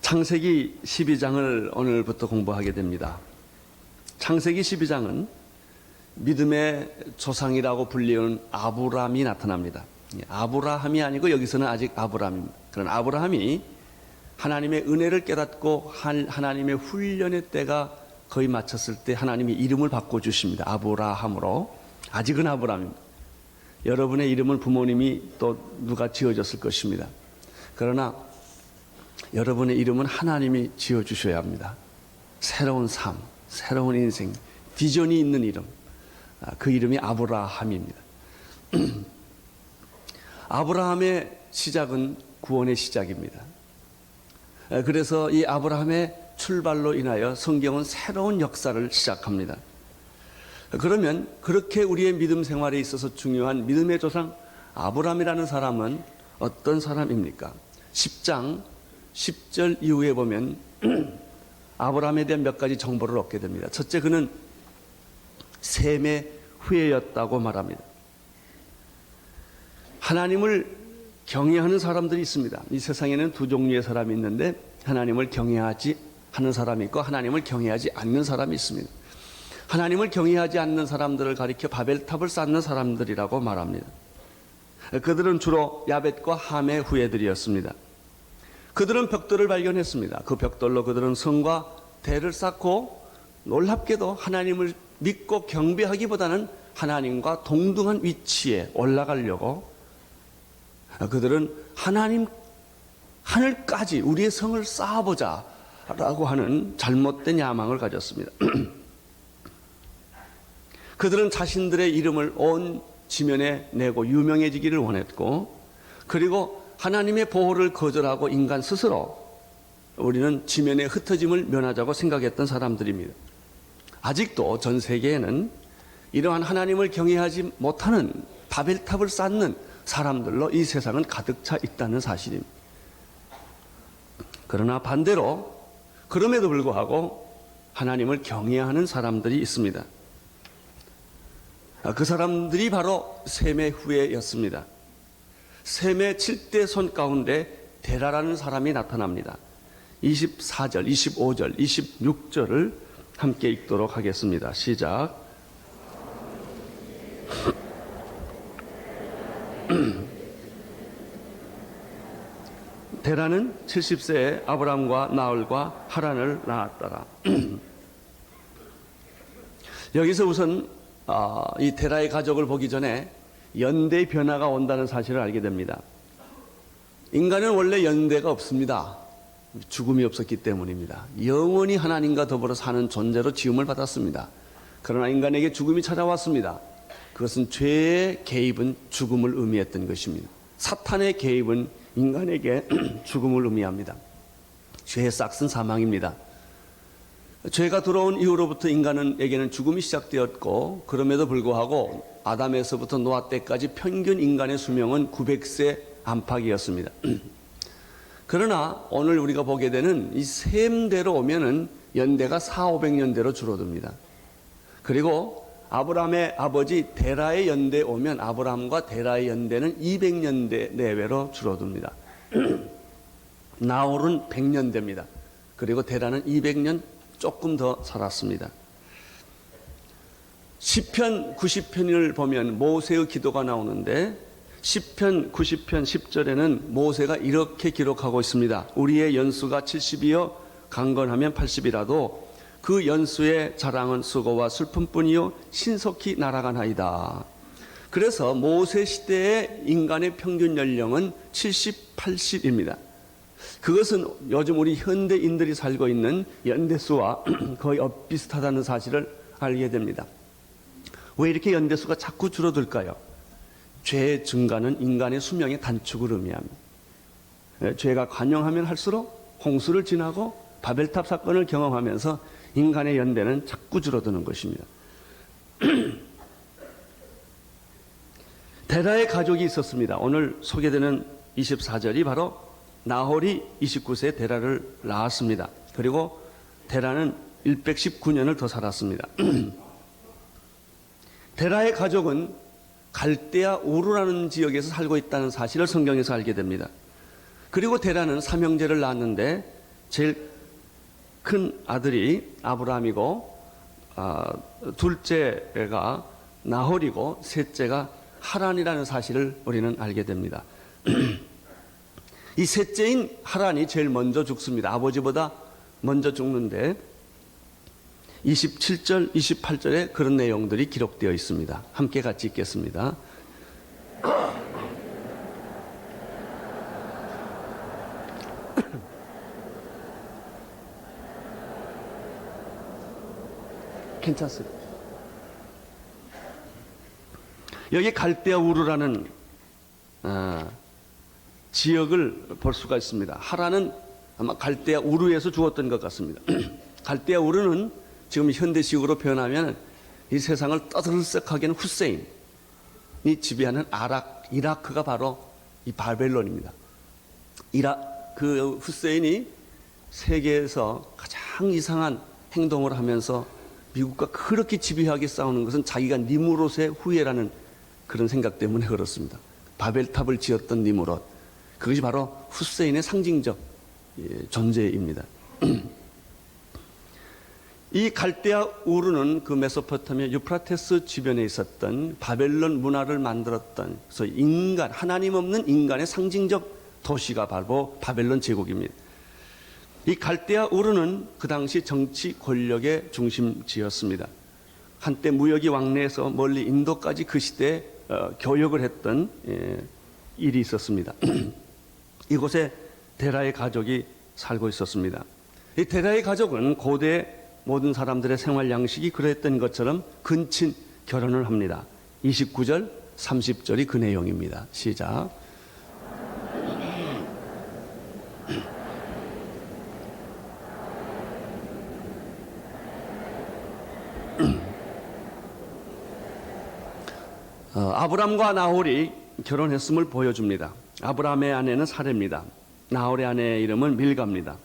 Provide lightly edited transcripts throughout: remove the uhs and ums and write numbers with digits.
창세기 12장을 오늘부터 공부하게 됩니다. 창세기 12장은 믿음의 조상이라고 불리는 아브라함이 나타납니다. 아브라함이 아니고 여기서는 아직 아브라함입니다. 그런 아브라함이 하나님의 은혜를 깨닫고 하나님의 훈련의 때가 거의 마쳤을 때 하나님이 이름을 바꿔주십니다. 아브라함으로. 아직은 아브라함입니다. 여러분의 이름은 부모님이 또 누가 지어줬을 것입니다. 그러나 여러분의 이름은 하나님이 지어주셔야 합니다. 새로운 삶, 새로운 인생, 비전이 있는 이름. 그 이름이 아브라함입니다. 아브라함의 시작은 구원의 시작입니다. 그래서 이 아브라함의 출발로 인하여 성경은 새로운 역사를 시작합니다. 그러면 그렇게 우리의 믿음 생활에 있어서 중요한 믿음의 조상 아브라함이라는 사람은 어떤 사람입니까? 10장 10절 이후에 보면 아브라함에 대한 몇 가지 정보를 얻게 됩니다. 첫째, 그는 셈의 후예였다고 말합니다. 하나님을 경외하는 사람들이 있습니다. 이 세상에는 두 종류의 사람이 있는데 하나님을 경외하지 하는 사람이 있고 하나님을 경외하지 않는 사람이 있습니다. 하나님을 경외하지 않는 사람들을 가리켜 바벨탑을 쌓는 사람들이라고 말합니다. 그들은 주로 야벳과 함의 후예들이었습니다. 그들은 벽돌을 발견했습니다. 그 벽돌로 그들은 성과 대를 쌓고 놀랍게도 하나님을 믿고 경배하기보다는 하나님과 동등한 위치에 올라가려고 그들은 하나님 하늘까지 우리의 성을 쌓아보자 라고 하는 잘못된 야망을 가졌습니다. 그들은 자신들의 이름을 온 지면에 내고 유명해지기를 원했고, 그리고 하나님의 보호를 거절하고 인간 스스로 우리는 지면에 흩어짐을 면하자고 생각했던 사람들입니다. 아직도 전 세계에는 이러한 하나님을 경외하지 못하는 바벨탑을 쌓는 사람들로 이 세상은 가득 차 있다는 사실입니다. 그러나 반대로 그럼에도 불구하고 하나님을 경외하는 사람들이 있습니다. 그 사람들이 바로 셈의 후예였습니다. 셈의 7대 손 가운데 데라라는 사람이 나타납니다. 24절, 25절, 26절을 함께 읽도록 하겠습니다. 시작. 데라는 70세에 아브람과 나홀과 하란을 낳았더라. 여기서 우선 이 데라의 가족을 보기 전에 연대 변화가 온다는 사실을 알게 됩니다. 인간은 원래 연대가 없습니다. 죽음이 없었기 때문입니다. 영원히 하나님과 더불어 사는 존재로 지음을 받았습니다. 그러나 인간에게 죽음이 찾아왔습니다. 그것은 죄의 개입은 죽음을 의미했던 것입니다. 사탄의 개입은 인간에게 죽음을 의미합니다. 죄의 싹은 사망입니다. 죄가 들어온 이후로부터 인간에게는 죽음이 시작되었고, 그럼에도 불구하고 아담에서부터 노아 때까지 평균 인간의 수명은 900세 안팎이었습니다. 그러나 오늘 우리가 보게 되는 이 셈대로 오면은 연대가 400~500년대로 줄어듭니다. 그리고 아브라함의 아버지 데라의 연대에 오면 아브라함과 데라의 연대는 200년대 내외로 줄어듭니다. 나홀은 100년대입니다. 그리고 데라는 200년 조금 더 살았습니다. 시편 90편을 보면 모세의 기도가 나오는데 시편 90편 10절에는 모세가 이렇게 기록하고 있습니다. 우리의 연수가 70이요 강건하면 80이라도 그 연수의 자랑은 수고와 슬픔뿐이요 신속히 날아가나이다. 그래서 모세 시대의 인간의 평균 연령은 70, 80입니다. 그것은 요즘 우리 현대인들이 살고 있는 연대수와 거의 엇비슷하다는 사실을 알게 됩니다. 왜 이렇게 연대수가 자꾸 줄어들까요? 죄의 증가는 인간의 수명의 단축을 의미합니다. 죄가 관영하면 할수록 홍수를 지나고 바벨탑 사건을 경험하면서 인간의 연대는 자꾸 줄어드는 것입니다. 데라의 가족이 있었습니다. 오늘 소개되는 24절이 바로 나홀이 29세에 데라를 낳았습니다. 그리고 데라는 119년을 더 살았습니다. 데라의 가족은 갈대아 우르라는 지역에서 살고 있다는 사실을 성경에서 알게 됩니다. 그리고 데라는 삼형제를 낳았는데 제일 큰 아들이 아브라함이고 둘째가 나홀이고 셋째가 하란이라는 사실을 우리는 알게 됩니다. 이 셋째인 하란이 제일 먼저 죽습니다. 아버지보다 먼저 죽는데 27절, 28절에 그런 내용들이 기록되어 있습니다. 함께 같이 읽겠습니다. 괜찮습니다. 여기 갈대아 우르라는 지역을 볼 수가 있습니다. 하란은 아마 갈대아 우르에서 죽었던 것 같습니다. 갈대아 우르는 지금 현대식으로 표현하면 이 세상을 떠들썩하게 하는 후세인이 지배하는 이라크가 바로 이 바벨론입니다. 그 후세인이 세계에서 가장 이상한 행동을 하면서 미국과 그렇게 집요하게 싸우는 것은 자기가 니무롯의 후예라는 그런 생각 때문에 그렇습니다. 바벨탑을 지었던 니무롯, 그것이 바로 후세인의 상징적 존재입니다. 이 갈대아 우르는 그 메소포타미아 유프라테스 주변에 있었던 바벨론 문화를 만들었던, 그래서 하나님 없는 인간의 상징적 도시가 바로 바벨론 제국입니다. 이 갈대아 우르는 그 당시 정치 권력의 중심지였습니다. 한때 무역이 왕래해서 멀리 인도까지 그 시대에 교역을 했던 일이 있었습니다. 이곳에 데라의 가족이 살고 있었습니다. 이 데라의 가족은 고대 모든 사람들의 생활 양식이 그랬던 것처럼 근친 결혼을 합니다. 29절, 30절이 그 내용입니다. 시작. 아브람과 나홀이 결혼했음을 보여줍니다. 아브람의 아내는 사레입니다. 나홀의 아내의 이름은 밀가입니다.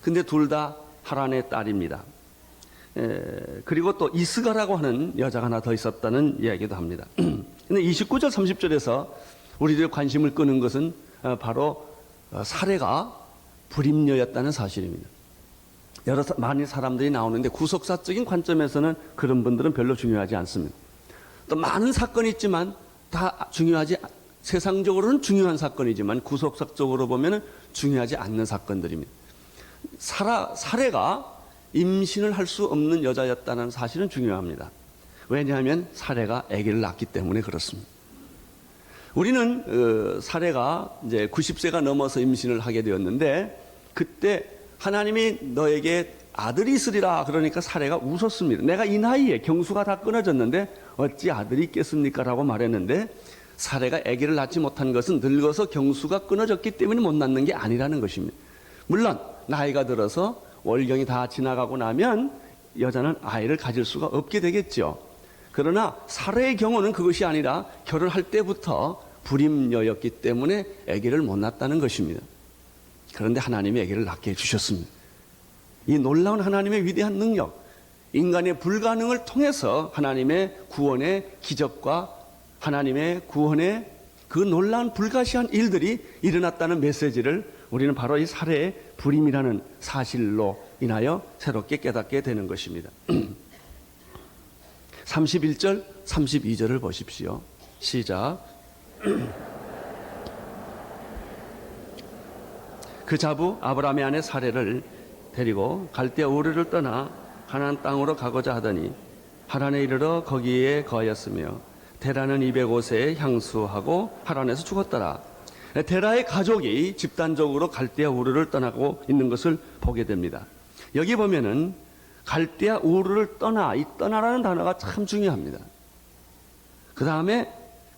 근데 둘 다 하란의 딸입니다. 그리고 또 이스가라고 하는 여자가 하나 더 있었다는 이야기도 합니다. 근데 29절 30절에서 우리들의 관심을 끄는 것은 바로 사레가 불임녀였다는 사실입니다. 많은 사람들이 나오는데 구속사적인 관점에서는 그런 분들은 별로 중요하지 않습니다. 또 많은 사건이 있지만 다 세상적으로는 중요한 사건이지만 구속사적으로 보면 중요하지 않는 사건들입니다. 사레가 임신을 할 수 없는 여자였다는 사실은 중요합니다. 왜냐하면 사레가 아기를 낳기 때문에 그렇습니다. 우리는 사레가 이제 90세가 넘어서 임신을 하게 되었는데 그때 하나님이 너에게 아들이 있으리라 그러니까 사레가 웃었습니다. 내가 이 나이에 경수가 다 끊어졌는데 어찌 아들이 있겠습니까? 라고 말했는데 사레가 아기를 낳지 못한 것은 늙어서 경수가 끊어졌기 때문에 못 낳는 게 아니라는 것입니다. 물론 나이가 들어서 월경이 다 지나가고 나면 여자는 아이를 가질 수가 없게 되겠죠. 그러나 사레의 경우는 그것이 아니라 결혼할 때부터 불임녀였기 때문에 아기를 못 낳았다는 것입니다. 그런데 하나님이 아기를 낳게 해주셨습니다. 이 놀라운 하나님의 위대한 능력, 인간의 불가능을 통해서 하나님의 구원의 기적과 하나님의 구원의 그 놀라운 불가시한 일들이 일어났다는 메시지를 우리는 바로 이 사레의 불임이라는 사실로 인하여 새롭게 깨닫게 되는 것입니다. 31절, 32절을 보십시오. 시작. 그 자부 아브라함의 아내 사레를 데리고 갈대아 우르를 떠나 가나안 땅으로 가고자 하더니 하란에 이르러 거기에 거하였으며 데라는 205세에 향수하고 하란에서 죽었더라. 데라의 가족이 집단적으로 갈대아 우르를 떠나고 있는 것을 보게 됩니다. 여기 보면은 갈대아 우르를 이 떠나라는 단어가 참 중요합니다. 그 다음에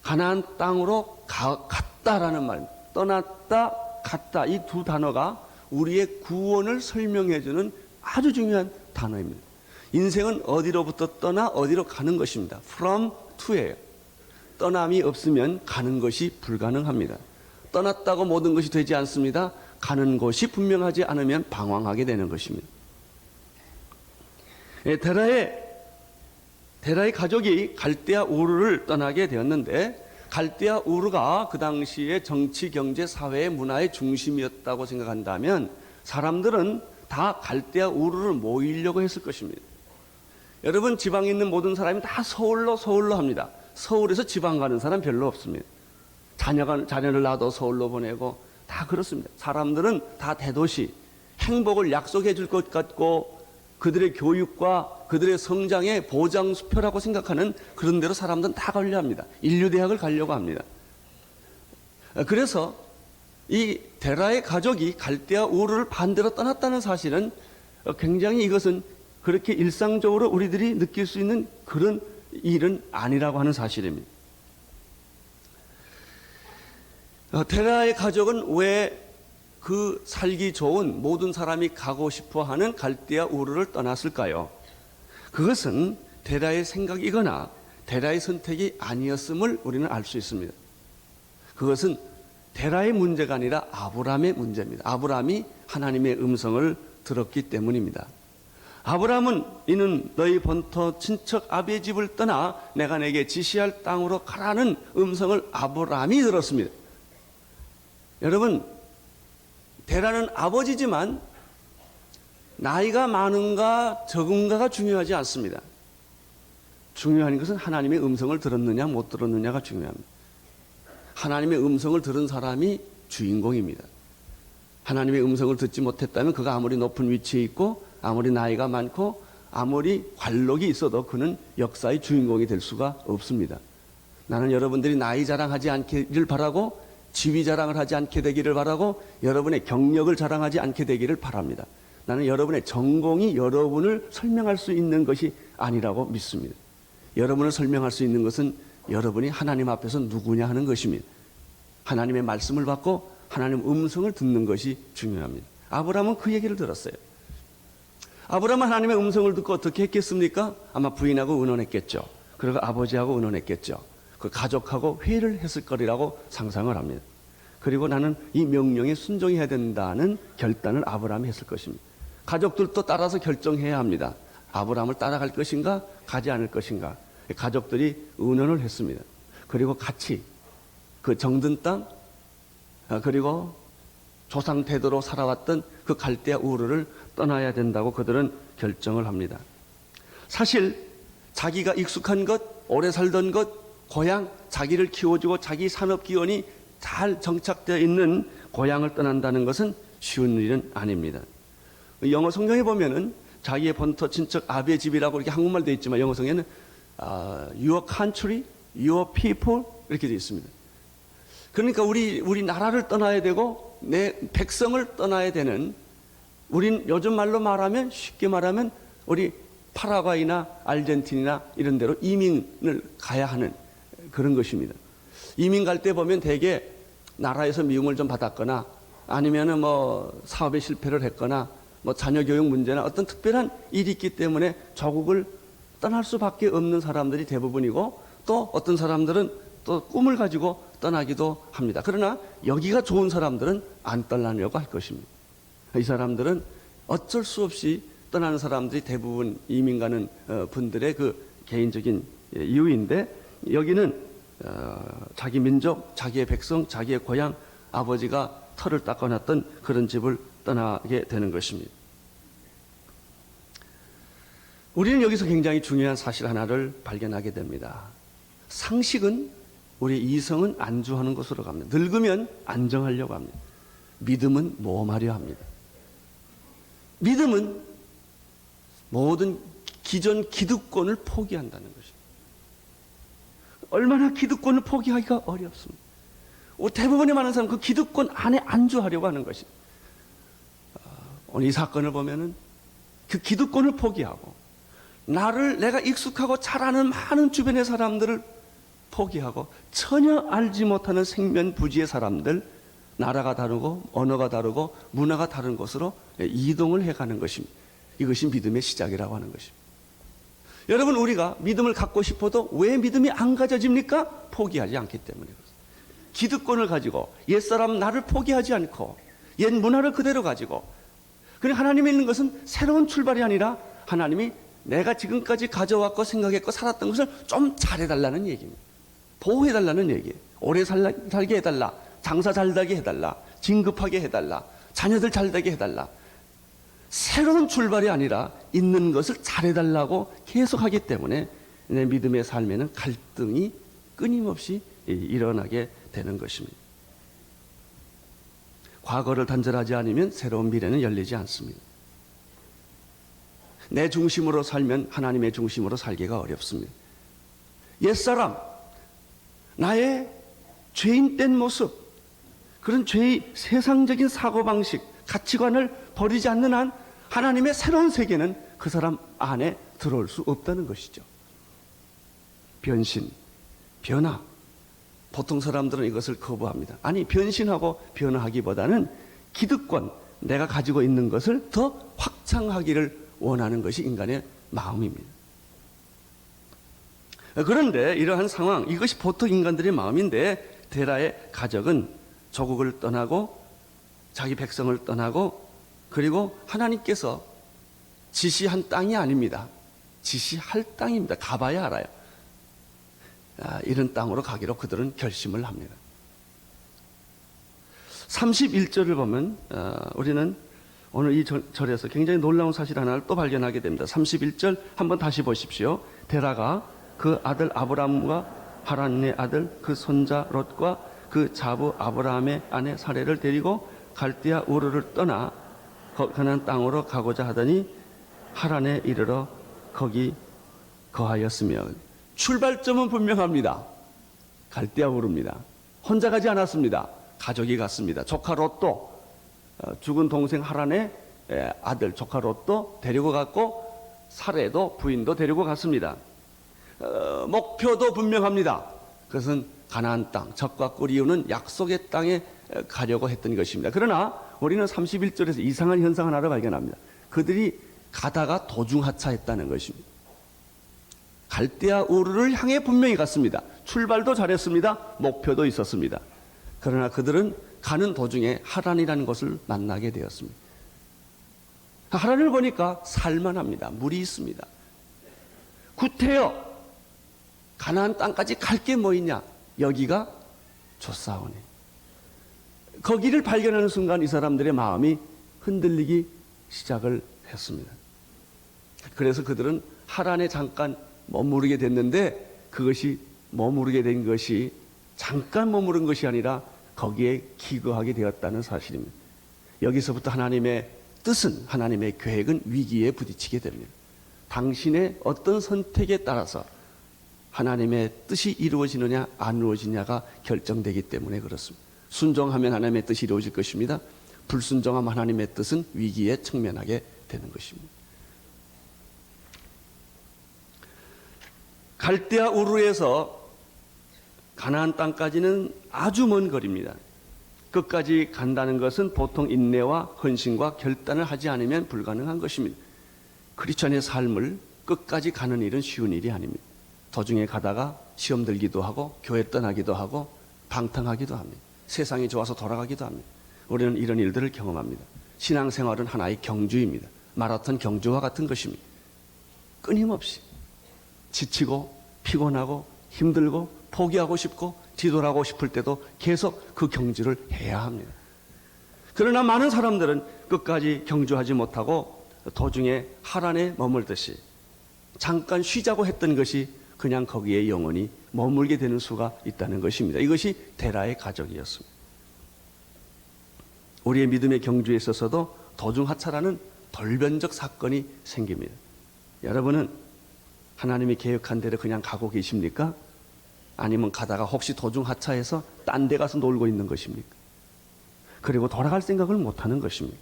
가나안 땅으로 갔다라는 말, 떠났다, 갔다, 이 두 단어가 우리의 구원을 설명해주는 아주 중요한 단어입니다. 인생은 어디로부터 떠나 어디로 가는 것입니다. from to예요. 떠남이 없으면 가는 것이 불가능합니다. 떠났다고 모든 것이 되지 않습니다. 가는 곳이 분명하지 않으면 방황하게 되는 것입니다. 데라의 가족이 갈대아 우르를 떠나게 되었는데 갈대아 우르가 그 당시에 정치, 경제, 사회, 문화의 중심이었다고 생각한다면 사람들은 다 갈대아 우르를 모이려고 했을 것입니다. 여러분, 지방에 있는 모든 사람이 다 서울로 합니다. 서울에서 지방 가는 사람 별로 없습니다. 자녀를 낳아도 서울로 보내고 다 그렇습니다. 사람들은 다 대도시, 행복을 약속해 줄 것 같고 그들의 교육과 그들의 성장의 보장수표라고 생각하는 그런 데로 사람들은 다 가려고 합니다. 인류대학을 가려고 합니다. 그래서 이 데라의 가족이 갈대아 우르를 반대로 떠났다는 사실은 굉장히 이것은 그렇게 일상적으로 우리들이 느낄 수 있는 그런 일은 아니라고 하는 사실입니다. 데라의 가족은 왜 그 살기 좋은 모든 사람이 가고 싶어 하는 갈대아 우르를 떠났을까요? 그것은 데라의 생각이거나 데라의 선택이 아니었음을 우리는 알 수 있습니다. 그것은 데라의 문제가 아니라 아브라함의 문제입니다. 아브라함이 하나님의 음성을 들었기 때문입니다. 아브라함은 이는 너희 본토 친척 아비의 집을 떠나 내가 내게 지시할 땅으로 가라는 음성을 아브라함이 들었습니다. 여러분, 데라는 아버지지만 나이가 많은가 적은가가 중요하지 않습니다. 중요한 것은 하나님의 음성을 들었느냐 못 들었느냐가 중요합니다. 하나님의 음성을 들은 사람이 주인공입니다. 하나님의 음성을 듣지 못했다면 그가 아무리 높은 위치에 있고 아무리 나이가 많고 아무리 관록이 있어도 그는 역사의 주인공이 될 수가 없습니다. 나는 여러분들이 나이 자랑하지 않기를 바라고 지위 자랑을 하지 않게 되기를 바라고 여러분의 경력을 자랑하지 않게 되기를 바랍니다. 나는 여러분의 전공이 여러분을 설명할 수 있는 것이 아니라고 믿습니다. 여러분을 설명할 수 있는 것은 여러분이 하나님 앞에서 누구냐 하는 것입니다. 하나님의 말씀을 받고 하나님 음성을 듣는 것이 중요합니다. 아브라함은 그 얘기를 들었어요. 아브라함은 하나님의 음성을 듣고 어떻게 했겠습니까? 아마 부인하고 의논했겠죠. 그리고 아버지하고 의논했겠죠. 그 가족하고 회의를 했을 거리라고 상상을 합니다. 그리고 나는 이 명령에 순종해야 된다는 결단을 아브라함이 했을 것입니다. 가족들도 따라서 결정해야 합니다. 아브라함을 따라갈 것인가 가지 않을 것인가. 가족들이 의논을 했습니다. 그리고 같이 그 정든 땅 그리고 조상 태도로 살아왔던 그 갈대아 우르를 떠나야 된다고 그들은 결정을 합니다. 사실 자기가 익숙한 것, 오래 살던 것, 고향, 자기를 키워주고 자기 산업기원이 잘 정착되어 있는 고향을 떠난다는 것은 쉬운 일은 아닙니다. 영어 성경에 보면은 자기의 본토 친척 아비의 집이라고 이렇게 한국말 되어 있지만 영어 성경에는 your country, your people 이렇게 되어 있습니다. 그러니까 우리 나라를 떠나야 되고 내 백성을 떠나야 되는, 우린 요즘 말로 말하면 쉽게 말하면 우리 파라과이나 아르헨티나 이런 데로 이민을 가야 하는 그런 것입니다. 이민 갈 때 보면 대개 나라에서 미움을 좀 받았거나 아니면은 뭐 사업에 실패를 했거나 뭐 자녀 교육 문제나 어떤 특별한 일이 있기 때문에 조국을 떠날 수밖에 없는 사람들이 대부분이고, 또 어떤 사람들은 또 꿈을 가지고 떠나기도 합니다. 그러나 여기가 좋은 사람들은 안 떠나려고 할 것입니다. 이 사람들은 어쩔 수 없이 떠나는 사람들이 대부분 이민 가는 분들의 그 개인적인 이유인데, 여기는 자기 민족, 자기의 백성, 자기의 고향, 아버지가 털을 닦아놨던 그런 집을 떠나게 되는 것입니다. 우리는 여기서 굉장히 중요한 사실 하나를 발견하게 됩니다. 상식은 우리 이성은 안주하는 것으로 갑니다. 늙으면 안정하려고 합니다. 믿음은 모험하려 합니다. 믿음은 모든 기존 기득권을 포기한다는 것입니다. 얼마나 기득권을 포기하기가 어렵습니다. 대부분의 많은 사람은 그 기득권 안에 안주하려고 하는 것입니다. 오늘 이 사건을 보면은 그 기득권을 포기하고 내가 익숙하고 잘 아는 많은 주변의 사람들을 포기하고 전혀 알지 못하는 생면부지의 사람들, 나라가 다르고 언어가 다르고 문화가 다른 곳으로 이동을 해가는 것입니다. 이것이 믿음의 시작이라고 하는 것입니다. 여러분, 우리가 믿음을 갖고 싶어도 왜 믿음이 안 가져집니까? 포기하지 않기 때문에 그렇습니다. 기득권을 가지고 옛사람 나를 포기하지 않고 옛 문화를 그대로 가지고, 그리고 하나님이 있는 것은 새로운 출발이 아니라 하나님이 내가 지금까지 가져왔고 생각했고 살았던 것을 좀 잘해달라는 얘기입니다. 보호해달라는 얘기예요. 오래 살게 해달라, 장사 잘되게 해달라, 진급하게 해달라, 자녀들 잘되게 해달라. 새로운 출발이 아니라 있는 것을 잘해달라고 계속하기 때문에 내 믿음의 삶에는 갈등이 끊임없이 일어나게 되는 것입니다. 과거를 단절하지 않으면 새로운 미래는 열리지 않습니다. 내 중심으로 살면 하나님의 중심으로 살기가 어렵습니다. 옛사람, 나의 죄인된 모습, 그런 죄의 세상적인 사고방식, 가치관을 버리지 않는 한 하나님의 새로운 세계는 그 사람 안에 들어올 수 없다는 것이죠. 변신, 변화. 보통 사람들은 이것을 거부합니다. 아니, 변신하고 변화하기보다는 기득권, 내가 가지고 있는 것을 더 확장하기를 원하는 것이 인간의 마음입니다. 그런데 이러한 상황, 이것이 보통 인간들의 마음인데 데라의 가족은 조국을 떠나고 자기 백성을 떠나고 그리고 하나님께서 지시한 땅이 아닙니다. 지시할 땅입니다. 가봐야 알아요. 이런 땅으로 가기로 그들은 결심을 합니다. 31절을 보면 우리는 오늘 이 절에서 굉장히 놀라운 사실 하나를 또 발견하게 됩니다. 31절 한번 다시 보십시오. 데라가 그 아들 아브람과 하란의 아들 그 손자 롯과 그 자부 아브라함의 아내 사레를 데리고 갈대아 우르를 떠나 가나안 땅으로 가고자 하더니 하란에 이르러 거기 거하였으며, 출발점은 분명합니다. 갈대아 우르입니다. 혼자 가지 않았습니다. 가족이 갔습니다. 조카 롯도, 죽은 동생 하란의 아들 조카 롯도 데리고 갔고 사레도 부인도 데리고 갔습니다. 목표도 분명합니다. 그것은 가나안 땅, 젖과 꿀이 이루는 약속의 땅에 가려고 했던 것입니다. 그러나 우리는 31절에서 이상한 현상 하나를 발견합니다. 그들이 가다가 도중하차했다는 것입니다. 갈대아 우르를 향해 분명히 갔습니다. 출발도 잘했습니다. 목표도 있었습니다. 그러나 그들은 가는 도중에 하란이라는 곳을 만나게 되었습니다. 하란을 보니까 살만합니다. 물이 있습니다. 구태여, 가나안 땅까지 갈 게 뭐 있냐? 여기가 좋사오니. 거기를 발견하는 순간 이 사람들의 마음이 흔들리기 시작을 했습니다. 그래서 그들은 하란에 잠깐 머무르게 됐는데 그것이 머무르게 된 것이 잠깐 머무른 것이 아니라 거기에 기거하게 되었다는 사실입니다. 여기서부터 하나님의 뜻은, 하나님의 계획은 위기에 부딪히게 됩니다. 당신의 어떤 선택에 따라서 하나님의 뜻이 이루어지느냐 안 이루어지느냐가 결정되기 때문에 그렇습니다. 순종하면 하나님의 뜻이 이루어질 것입니다. 불순종하면 하나님의 뜻은 위기에 직면하게 되는 것입니다. 갈대아 우르에서 가나안 땅까지는 아주 먼 거리입니다. 끝까지 간다는 것은 보통 인내와 헌신과 결단을 하지 않으면 불가능한 것입니다. 크리스천의 삶을 끝까지 가는 일은 쉬운 일이 아닙니다. 도중에 가다가 시험 들기도 하고 교회 떠나기도 하고 방탕하기도 합니다. 세상이 좋아서 돌아가기도 합니다. 우리는 이런 일들을 경험합니다. 신앙생활은 하나의 경주입니다. 마라톤 경주와 같은 것입니다. 끊임없이 지치고 피곤하고 힘들고 포기하고 싶고 뒤돌아가고 싶을 때도 계속 그 경주를 해야 합니다. 그러나 많은 사람들은 끝까지 경주하지 못하고 도중에 하란에 머물듯이 잠깐 쉬자고 했던 것이 그냥 거기에 영원히 머물게 되는 수가 있다는 것입니다. 이것이 데라의 가족이었습니다. 우리의 믿음의 경주에 있어서도 도중하차라는 돌변적 사건이 생깁니다. 여러분은 하나님이 계획한 대로 그냥 가고 계십니까? 아니면 가다가 혹시 도중하차해서 딴 데 가서 놀고 있는 것입니까? 그리고 돌아갈 생각을 못하는 것입니다.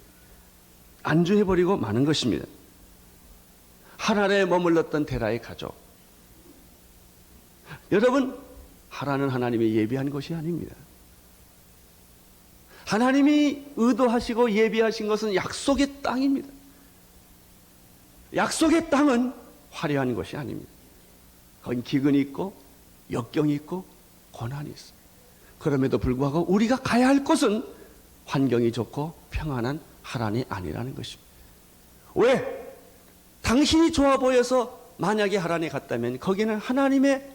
안주해버리고 마는 것입니다. 하란에 머물렀던 데라의 가족. 여러분, 하란은 하나님이 예비한 것이 아닙니다. 하나님이 의도하시고 예비하신 것은 약속의 땅입니다. 약속의 땅은 화려한 것이 아닙니다. 거긴 기근이 있고 역경이 있고 고난이 있어요. 그럼에도 불구하고 우리가 가야 할 곳은 환경이 좋고 평안한 하란이 아니라는 것입니다. 왜? 당신이 좋아 보여서 만약에 하란에 갔다면 거기는 하나님의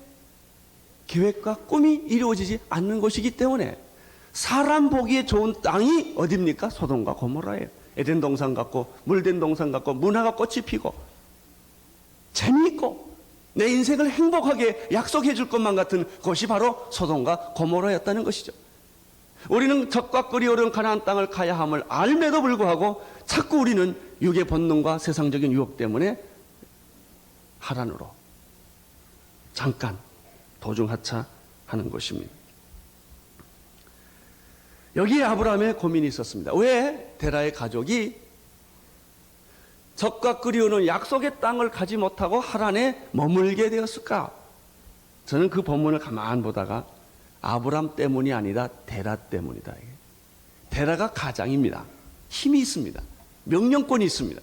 계획과 꿈이 이루어지지 않는 곳이기 때문에 사람 보기에 좋은 땅이 어디입니까? 소돔과 고모라예요. 에덴 동산 같고 물된 동산 같고 문화가 꽃이 피고 재미있고 내 인생을 행복하게 약속해 줄 것만 같은 곳이 바로 소돔과 고모라였다는 것이죠. 우리는 적과 꿀이 오른 가나안 땅을 가야 함을 알매도 불구하고 자꾸 우리는 육의 본능과 세상적인 유혹 때문에 하란으로 잠깐 도중하차하는 것입니다. 여기에 아브라함의 고민이 있었습니다. 왜 테라의 가족이 적과 꿀이 오는 약속의 땅을 가지 못하고 하란에 머물게 되었을까? 저는 그 본문을 가만 보다가 아브라함 때문이 아니라 테라 때문이다. 테라가 가장입니다. 힘이 있습니다. 명령권이 있습니다.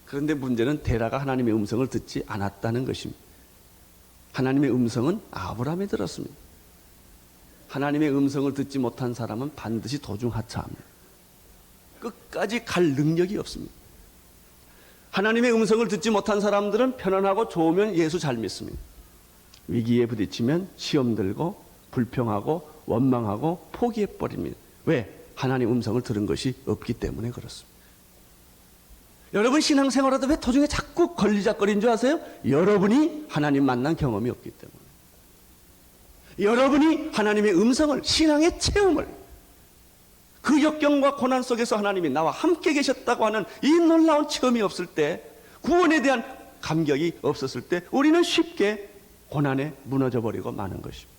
그런데 문제는 테라가 하나님의 음성을 듣지 않았다는 것입니다. 하나님의 음성은 아브라함에 들었습니다. 하나님의 음성을 듣지 못한 사람은 반드시 도중하차합니다. 끝까지 갈 능력이 없습니다. 하나님의 음성을 듣지 못한 사람들은 편안하고 좋으면 예수 잘 믿습니다. 위기에 부딪히면 시험 들고 불평하고 원망하고 포기해버립니다. 왜? 하나님 음성을 들은 것이 없기 때문에 그렇습니다. 여러분 신앙생활하다 왜 도중에 자꾸 걸리적거리는 줄 아세요? 여러분이 하나님 만난 경험이 없기 때문에. 여러분이 하나님의 음성을, 신앙의 체험을, 그 역경과 고난 속에서 하나님이 나와 함께 계셨다고 하는 이 놀라운 체험이 없을 때, 구원에 대한 감격이 없었을 때 우리는 쉽게 고난에 무너져 버리고 마는 것입니다.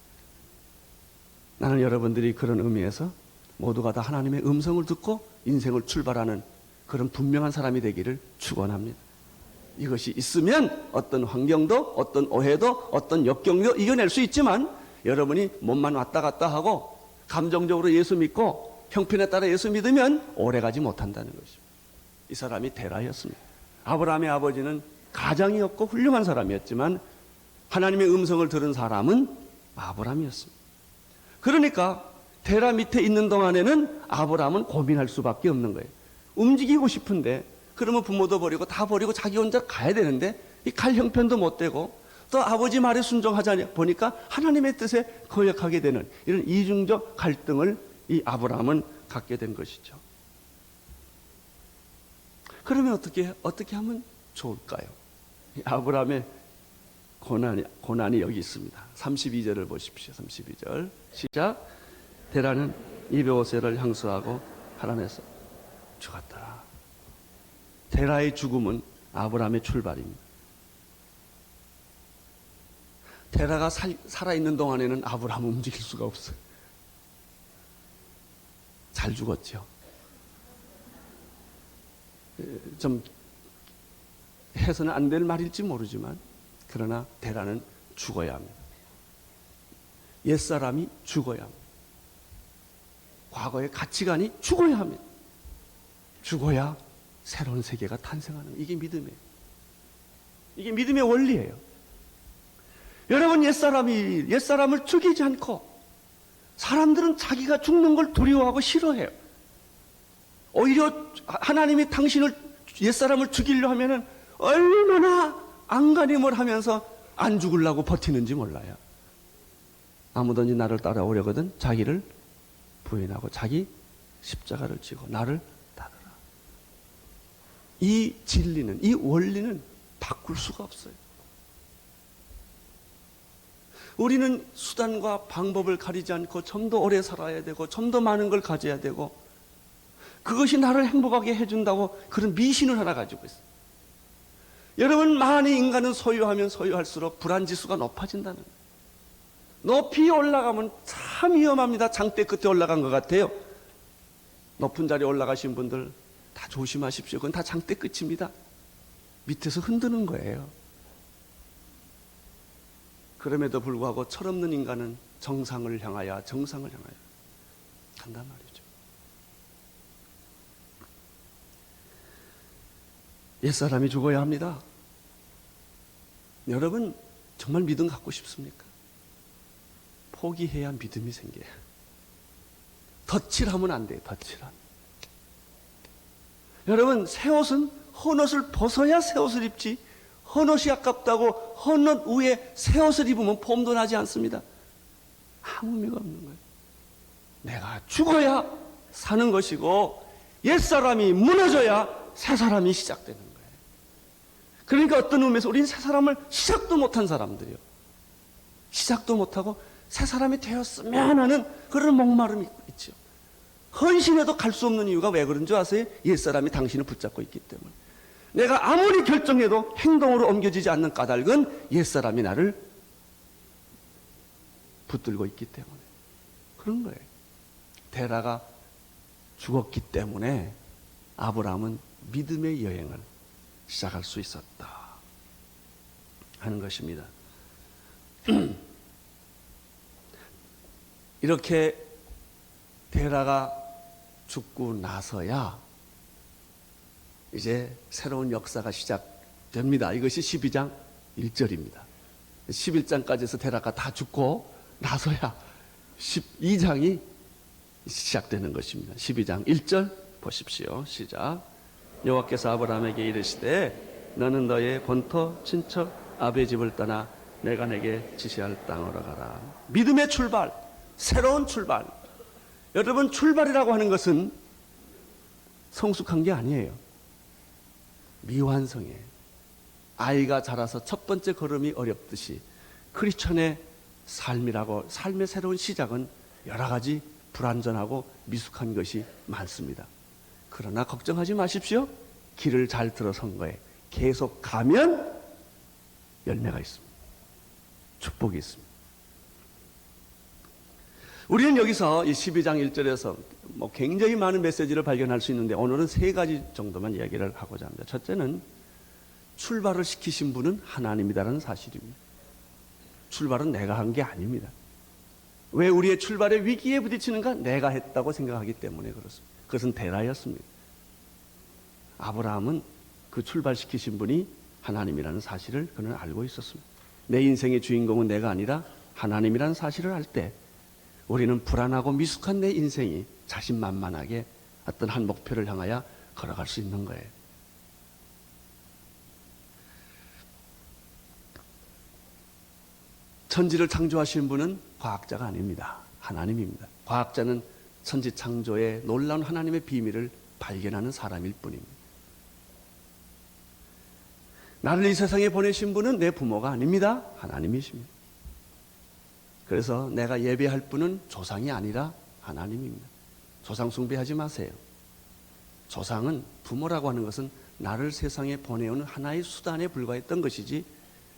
나는 여러분들이 그런 의미에서 모두가 다 하나님의 음성을 듣고 인생을 출발하는 그런 분명한 사람이 되기를 축원합니다. 이것이 있으면 어떤 환경도, 어떤 오해도, 어떤 역경도 이겨낼 수 있지만 여러분이 몸만 왔다 갔다 하고 감정적으로 예수 믿고 형편에 따라 예수 믿으면 오래가지 못한다는 것입니다. 이 사람이 테라였습니다. 아브라함의 아버지는 가장이었고 훌륭한 사람이었지만 하나님의 음성을 들은 사람은 아브라함이었습니다. 그러니까 테라 밑에 있는 동안에는 아브라함은 고민할 수밖에 없는 거예요. 움직이고 싶은데 그러면 부모도 버리고 다 버리고 자기 혼자 가야 되는데 이 갈 형편도 못 되고 또 아버지 말에 순종하자 보니까 하나님의 뜻에 거역하게 되는 이런 이중적 갈등을 이 아브라함은 갖게 된 것이죠. 그러면 어떻게 하면 좋을까요? 아브라함의 고난이 여기 있습니다. 32절을 보십시오. 32절 시작. 테라는 205세를 향수하고 하란에서 죽었더라. 테라의 죽음은 아브라함의 출발입니다. 테라가 살아있는 동안에는 아브라함은 움직일 수가 없어요. 잘 죽었죠. 좀 해서는 안 될 말일지 모르지만 그러나 테라는 죽어야 합니다. 옛사람이 죽어야 합니다. 과거의 가치관이 죽어야 합니다. 죽어야 새로운 세계가 탄생하는 거예요. 이게 믿음이에요. 이게 믿음의 원리예요. 여러분 옛사람을 죽이지 않고 사람들은 자기가 죽는 걸 두려워하고 싫어해요. 오히려 하나님이 당신을 옛사람을 죽이려 하면은 얼마나 안간힘을 하면서 안 죽으려고 버티는지 몰라요. 아무든지 나를 따라오려거든 자기를 부인하고 자기 십자가를 지고 나를 따르라. 이 진리는, 이 원리는 바꿀 수가 없어요. 우리는 수단과 방법을 가리지 않고 좀 더 오래 살아야 되고 좀 더 많은 걸 가져야 되고 그것이 나를 행복하게 해준다고 그런 미신을 하나 가지고 있어요. 여러분 많이 인간은 소유하면 소유할수록 불안지수가 높아진다는 거예요. 높이 올라가면 참 위험합니다. 장대 끝에 올라간 것 같아요. 높은 자리에 올라가신 분들 다 조심하십시오. 그건 다 장대 끝입니다. 밑에서 흔드는 거예요. 그럼에도 불구하고 철없는 인간은 정상을 향하여 간단 말이죠. 옛사람이 죽어야 합니다. 여러분 정말 믿음 갖고 싶습니까? 포기해야 믿음이 생겨요. 덧칠하면 안 돼요. 덧칠하면. 여러분 새 옷은 헌옷을 벗어야 새 옷을 입지 헌옷이 아깝다고 헌옷 위에 새 옷을 입으면 폼도 나지 않습니다. 아무 의미가 없는 거예요. 내가 죽어야 사는 것이고 옛사람이 무너져야 새사람이 시작되는 거예요. 그러니까 어떤 의미에서 우리는 새사람을 시작도 못한 사람들이요. 시작도 못하고 새사람이 되었으면 하는 그런 목마름이 있죠. 헌신해도 갈 수 없는 이유가 왜 그런 줄 아세요? 옛사람이 당신을 붙잡고 있기 때문에. 내가 아무리 결정해도 행동으로 옮겨지지 않는 까닭은 옛사람이 나를 붙들고 있기 때문에 그런 거예요. 데라가 죽었기 때문에 아브라함은 믿음의 여행을 시작할 수 있었다 하는 것입니다. 이렇게 데라가 죽고 나서야 이제 새로운 역사가 시작됩니다. 이것이 12장 1절입니다. 11장까지 해서 데라가 다 죽고 나서야 12장이 시작되는 것입니다. 12장 1절 보십시오. 시작. 여호와께서 아브라함에게 이르시되 너는 너의 본토 친척 아비의 집을 떠나 내가 내게 지시할 땅으로 가라. 믿음의 출발, 새로운 출발. 여러분, 출발이라고 하는 것은 성숙한 게 아니에요. 미완성이에요. 아이가 자라서 첫 번째 걸음이 어렵듯이 크리스천의 삶의 새로운 시작은 여러 가지 불완전하고 미숙한 것이 많습니다. 그러나 걱정하지 마십시오. 길을 잘 들어선 거에 계속 가면 열매가 있습니다. 축복이 있습니다. 우리는 여기서 이 12장 1절에서 굉장히 많은 메시지를 발견할 수 있는데 오늘은 3가지 정도만 이야기를 하고자 합니다. 첫째는 출발을 시키신 분은 하나님이라는 사실입니다. 출발은 내가 한 게 아닙니다. 왜 우리의 출발의 위기에 부딪히는가? 내가 했다고 생각하기 때문에 그렇습니다. 그것은 데라였습니다. 아브라함은 그 출발시키신 분이 하나님이라는 사실을 그는 알고 있었습니다. 내 인생의 주인공은 내가 아니라 하나님이라는 사실을 알 때 우리는 불안하고 미숙한 내 인생이 자신만만하게 어떤 한 목표를 향하여 걸어갈 수 있는 거예요. 천지를 창조하신 분은 과학자가 아닙니다. 하나님입니다. 과학자는 천지 창조의 놀라운 하나님의 비밀을 발견하는 사람일 뿐입니다. 나를 이 세상에 보내신 분은 내 부모가 아닙니다. 하나님이십니다. 그래서 내가 예배할 분은 조상이 아니라 하나님입니다. 조상 숭배하지 마세요. 조상은, 부모라고 하는 것은 나를 세상에 보내오는 하나의 수단에 불과했던 것이지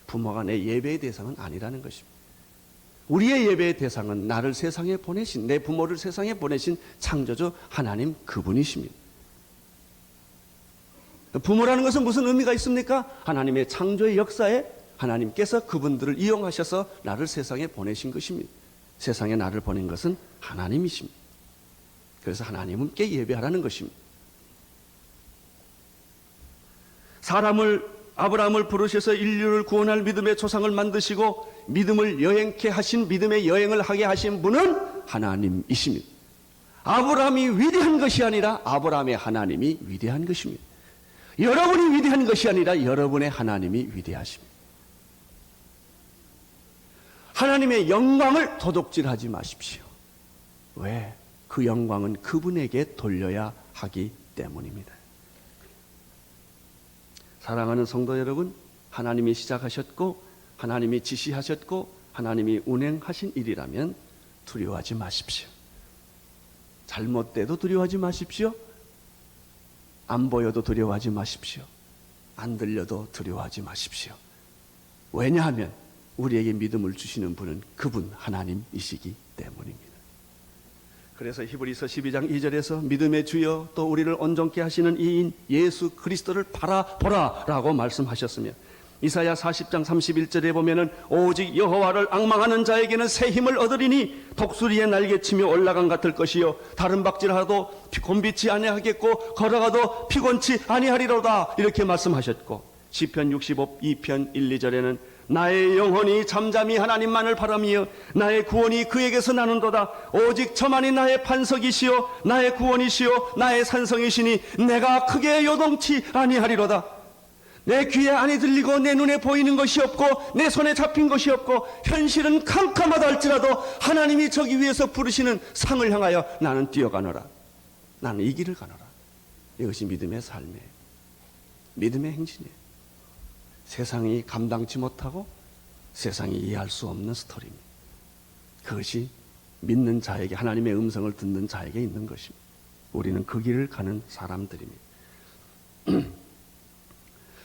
부모가 내 예배의 대상은 아니라는 것입니다. 우리의 예배의 대상은 나를 세상에 보내신, 내 부모를 세상에 보내신 창조주 하나님 그분이십니다. 부모라는 것은 무슨 의미가 있습니까? 하나님의 창조의 역사에 하나님께서 그분들을 이용하셔서 나를 세상에 보내신 것입니다. 세상에 나를 보낸 것은 하나님이십니다. 그래서 하나님께 예배하라는 것입니다. 아브라함을 부르셔서 인류를 구원할 믿음의 조상을 만드시고 믿음을 여행케 하신, 믿음의 여행을 하게 하신 분은 하나님이십니다. 아브라함이 위대한 것이 아니라 아브라함의 하나님이 위대한 것입니다. 여러분이 위대한 것이 아니라 여러분의 하나님이 위대하십니다. 하나님의 영광을 도둑질하지 마십시오. 왜? 그 영광은 그분에게 돌려야 하기 때문입니다. 사랑하는 성도 여러분, 하나님이 시작하셨고 하나님이 지시하셨고 하나님이 운행하신 일이라면 두려워하지 마십시오. 잘못돼도 두려워하지 마십시오. 안 보여도 두려워하지 마십시오. 안 들려도 두려워하지 마십시오. 왜냐하면 우리에게 믿음을 주시는 분은 그분 하나님이시기 때문입니다. 그래서 히브리서 12장 2절에서 믿음의 주여 또 우리를 온전케 하시는 이인 예수 그리스도를 바라보라 라고 말씀하셨으며, 이사야 40장 31절에 보면은 오직 여호와를 앙망하는 자에게는 새 힘을 얻으리니 독수리의 날개치며 올라간 같을 것이요 다른 박질하도 곤비치 아니하겠고 걸어가도 피곤치 아니하리로다 이렇게 말씀하셨고, 시편 65편 1, 2절에는 나의 영혼이 잠잠히 하나님만을 바라며 나의 구원이 그에게서 나는도다. 오직 저만이 나의 반석이시요 나의 구원이시요 나의 산성이시니 내가 크게 요동치 아니하리로다. 내 귀에 안이 들리고 내 눈에 보이는 것이 없고 내 손에 잡힌 것이 없고 현실은 캄캄하다 할지라도 하나님이 저기 위에서 부르시는 상을 향하여 나는 뛰어가노라. 나는 이 길을 가노라. 이것이 믿음의 삶이에요. 믿음의 행진이에요. 세상이 감당치 못하고 세상이 이해할 수 없는 스토리입니다. 그것이 믿는 자에게, 하나님의 음성을 듣는 자에게 있는 것입니다. 우리는 그 길을 가는 사람들입니다.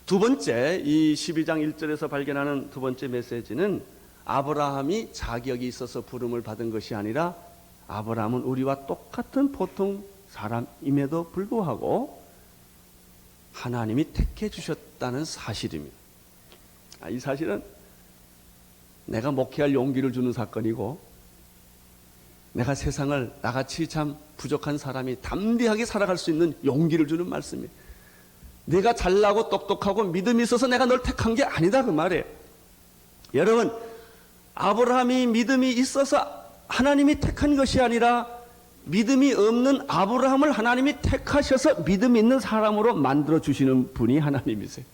두 번째, 이 12장 1절에서 발견하는 두 번째 메시지는 아브라함이 자격이 있어서 부름을 받은 것이 아니라 아브라함은 우리와 똑같은 보통 사람임에도 불구하고 하나님이 택해 주셨다는 사실입니다. 이 사실은 내가 목회할 용기를 주는 사건이고, 내가 세상을 나같이 참 부족한 사람이 담대하게 살아갈 수 있는 용기를 주는 말씀이에요. 내가 잘나고 똑똑하고 믿음이 있어서 내가 널 택한 게 아니다, 그 말이에요. 여러분, 아브라함이 믿음이 있어서 하나님이 택한 것이 아니라 믿음이 없는 아브라함을 하나님이 택하셔서 믿음 있는 사람으로 만들어 주시는 분이 하나님이세요.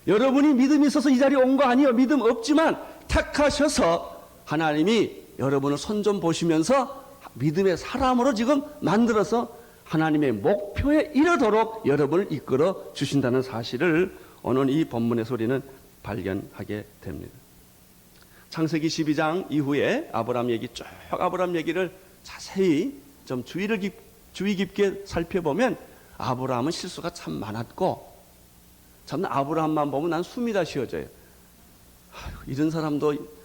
여러분이 믿음이 있어서 이 자리에 온 거 아니에요. 믿음 없지만 택하셔서 하나님이 여러분을 손 좀 보시면서 믿음의 사람으로 지금 만들어서 하나님의 목표에 이르도록 여러분을 이끌어 주신다는 사실을 오늘 이 본문에서 우리는 발견하게 됩니다. 창세기 12장 이후에 아브라함 얘기 쭉 아브라함 얘기를 자세히 좀 주의 깊게 살펴보면 아브라함은 실수가 참 많았고, 저는 아브라함만 보면 난 숨이 다 쉬어져요. 이런 사람도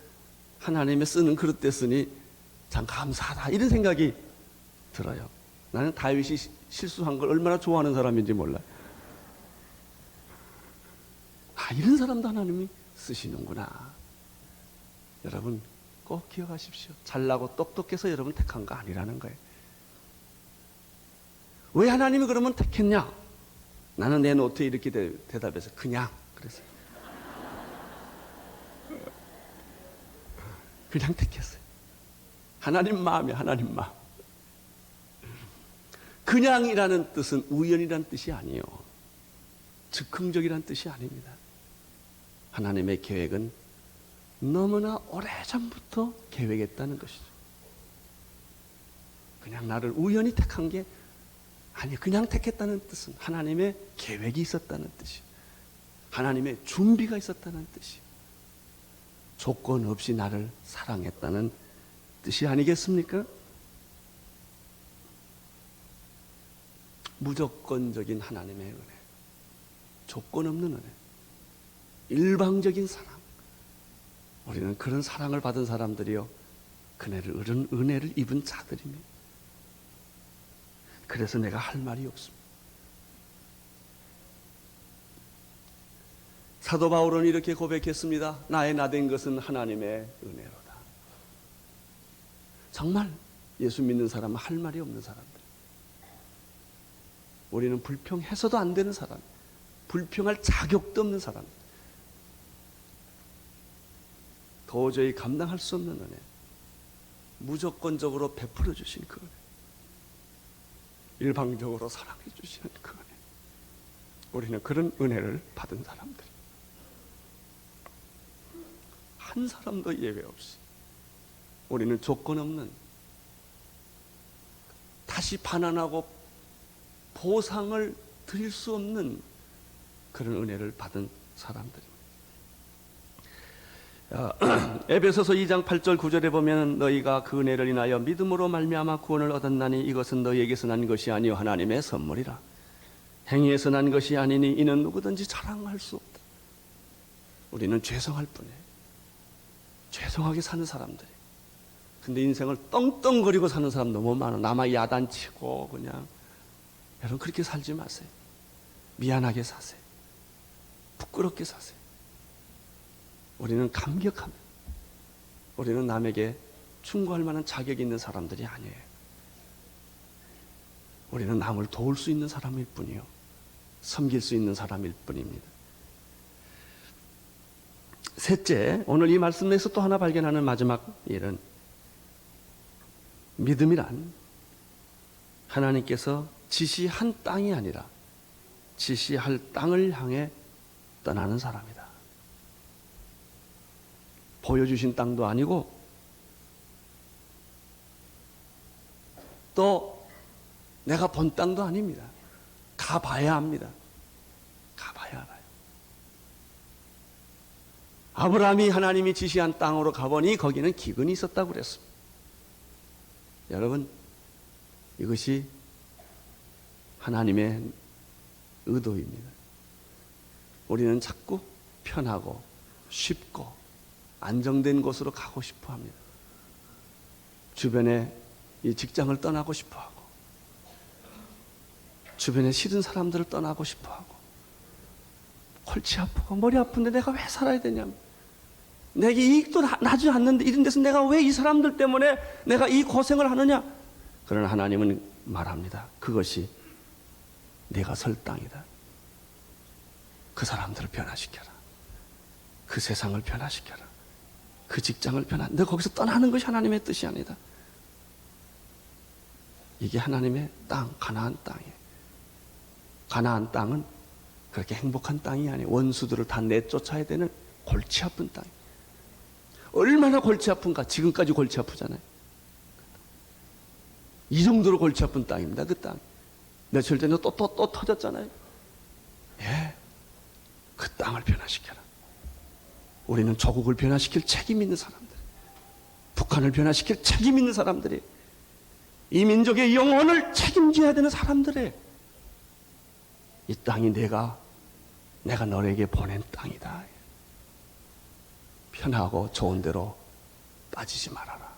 하나님의 쓰는 그릇 됐으니 참 감사하다, 이런 생각이 들어요. 나는 다윗이 실수한 걸 얼마나 좋아하는 사람인지 몰라요. 이런 사람도 하나님이 쓰시는구나. 여러분 꼭 기억하십시오. 잘나고 똑똑해서 여러분 택한 거 아니라는 거예요. 왜 하나님이 그러면 택했냐? 나는 내 노트에 이렇게 대답해서 그냥 그랬어요. 그냥 택했어요. 하나님 마음이에요. 하나님 마음. 그냥이라는 뜻은 우연이라는 뜻이 아니에요. 즉흥적이라는 뜻이 아닙니다. 하나님의 계획은 너무나 오래전부터 계획했다는 것이죠. 그냥 나를 우연히 택한 게 아니, 그냥 택했다는 뜻은 하나님의 계획이 있었다는 뜻이에요. 하나님의 준비가 있었다는 뜻이에요. 조건 없이 나를 사랑했다는 뜻이 아니겠습니까? 무조건적인 하나님의 은혜, 조건 없는 은혜, 일방적인 사랑. 우리는 그런 사랑을 받은 사람들이요, 그런 은혜를 입은 자들입니다. 그래서 내가 할 말이 없습니다. 사도 바울은 이렇게 고백했습니다. 나의 나된 것은 하나님의 은혜로다. 정말 예수 믿는 사람은 할 말이 없는 사람들. 우리는 불평해서도 안 되는 사람, 불평할 자격도 없는 사람, 도저히 감당할 수 없는 은혜, 무조건적으로 베풀어 주신 그 은혜, 일방적으로 사랑해 주시는 그 은혜. 우리는 그런 은혜를 받은 사람들, 한 사람도 예외 없이 우리는 조건 없는, 다시 반환하고 보상을 드릴 수 없는 그런 은혜를 받은 사람들입니다. 에베소서 2장 8절 9절에 보면 너희가 그 은혜를 인하여 믿음으로 말미암아 구원을 얻었나니 이것은 너희에게서 난 것이 아니요 하나님의 선물이라. 행위에서 난 것이 아니니 이는 누구든지 자랑할 수 없다. 우리는 죄송할 뿐이에요. 죄송하게 사는 사람들이. 근데 인생을 떵떵거리고 사는 사람 너무 많아. 남아 야단치고 그냥. 여러분 그렇게 살지 마세요. 미안하게 사세요. 부끄럽게 사세요. 우리는 감격합니다. 우리는 남에게 충고할 만한 자격이 있는 사람들이 아니에요. 우리는 남을 도울 수 있는 사람일 뿐이요, 섬길 수 있는 사람일 뿐입니다. 셋째, 오늘 이 말씀에서 또 하나 발견하는 마지막 일은, 믿음이란 하나님께서 지시한 땅이 아니라 지시할 땅을 향해 떠나는 사람이다. 보여주신 땅도 아니고 또 내가 본 땅도 아닙니다. 가봐야 합니다. 가봐야 알아요. 아브라함이 하나님이 지시한 땅으로 가보니 거기는 기근이 있었다고 그랬습니다. 여러분, 이것이 하나님의 의도입니다. 우리는 자꾸 편하고 쉽고 안정된 곳으로 가고 싶어 합니다. 주변에 이 직장을 떠나고 싶어 하고, 주변에 싫은 사람들을 떠나고 싶어 하고, 골치 아프고 머리 아픈데 내가 왜 살아야 되냐, 내게 이익도 나지 않는데 이런 데서 내가 왜 이 사람들 때문에 내가 이 고생을 하느냐. 그러나 하나님은 말합니다. 그것이 내가 설 땅이다. 그 사람들을 변화시켜라. 그 세상을 변화시켜라. 그 직장을 너 거기서 떠나는 것이 하나님의 뜻이 아니다. 이게 하나님의 땅, 가나안 땅이에요. 가나안 땅은 그렇게 행복한 땅이 아니에요. 원수들을 다 내쫓아야 되는 골치 아픈 땅이에요. 얼마나 골치 아픈가. 지금까지 골치 아프잖아요. 이 정도로 골치 아픈 땅입니다. 그 땅. 며칠 전에 또 터졌잖아요. 예. 그 땅을 변화시켜라. 우리는 조국을 변화시킬 책임 있는 사람들, 북한을 변화시킬 책임 있는 사람들이, 이 민족의 영혼을 책임져야 되는 사람들이, 이 땅이 내가 너에게 보낸 땅이다. 편하고 좋은 데로 빠지지 말아라.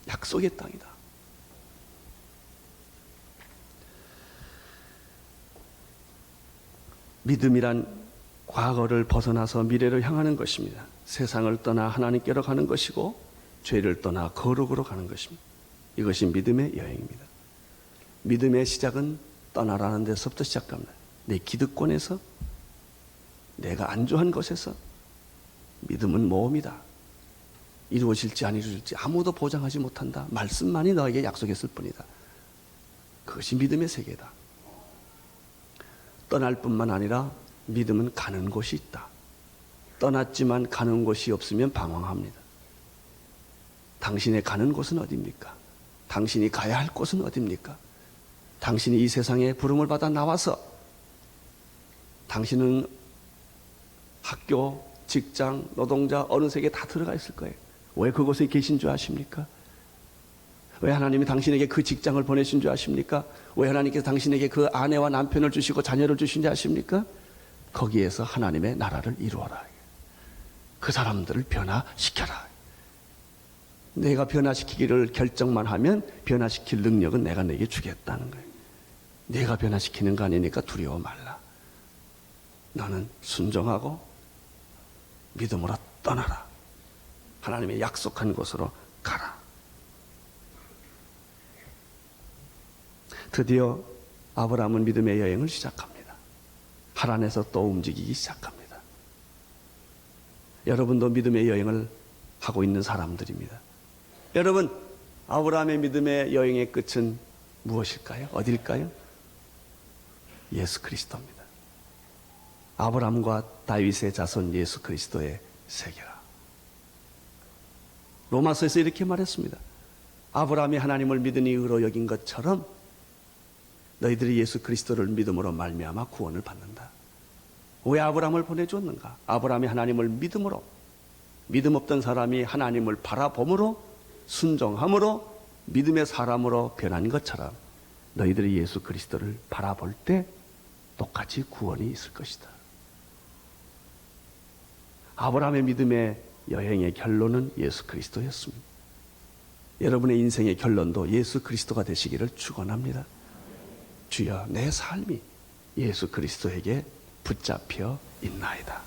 약속의 땅이다. 믿음이란 과거를 벗어나서 미래를 향하는 것입니다. 세상을 떠나 하나님께로 가는 것이고, 죄를 떠나 거룩으로 가는 것입니다. 이것이 믿음의 여행입니다. 믿음의 시작은 떠나라는 데서부터 시작합니다. 내 기득권에서, 내가 안주한 것에서. 믿음은 모험이다. 이루어질지 안 이루어질지 아무도 보장하지 못한다. 말씀만이 너에게 약속했을 뿐이다. 그것이 믿음의 세계다. 떠날 뿐만 아니라 믿음은 가는 곳이 있다. 떠났지만 가는 곳이 없으면 방황합니다. 당신의 가는 곳은 어디입니까? 당신이 가야 할 곳은 어디입니까? 당신이 이 세상에 부름을 받아 나와서 당신은 학교, 직장, 노동자, 어느 세계에 다 들어가 있을 거예요. 왜 그곳에 계신 줄 아십니까? 왜 하나님이 당신에게 그 직장을 보내신 줄 아십니까? 왜 하나님께서 당신에게 그 아내와 남편을 주시고 자녀를 주신 줄 아십니까? 거기에서 하나님의 나라를 이루어라. 그 사람들을 변화시켜라. 내가 변화시키기를 결정만 하면 변화시킬 능력은 내가 너에게 주겠다는 거예요. 내가 변화시키는 거 아니니까 두려워 말라. 너는 순종하고 믿음으로 떠나라. 하나님의 약속한 곳으로 가라. 드디어 아브라함은 믿음의 여행을 시작합니다. 하란에서 또 움직이기 시작합니다. 여러분도 믿음의 여행을 하고 있는 사람들입니다. 여러분, 아브라함의 믿음의 여행의 끝은 무엇일까요? 어딜까요? 예수 그리스도입니다. 아브라함과 다윗의 자손 예수 그리스도의 세계라. 로마서에서 이렇게 말했습니다. 아브라함이 하나님을 믿으니 의로 여긴 것처럼 너희들이 예수 그리스도를 믿음으로 말미암아 구원을 받는다. 왜 아브라함을 보내주었는가? 아브라함이 하나님을 믿음으로, 믿음 없던 사람이 하나님을 바라봄으로, 순종함으로, 믿음의 사람으로 변한 것처럼 너희들이 예수 그리스도를 바라볼 때 똑같이 구원이 있을 것이다. 아브라함의 믿음의 여행의 결론은 예수 그리스도였습니다. 여러분의 인생의 결론도 예수 그리스도가 되시기를 축원합니다. 주여, 내 삶이 예수 그리스도에게 붙잡혀 있나이다.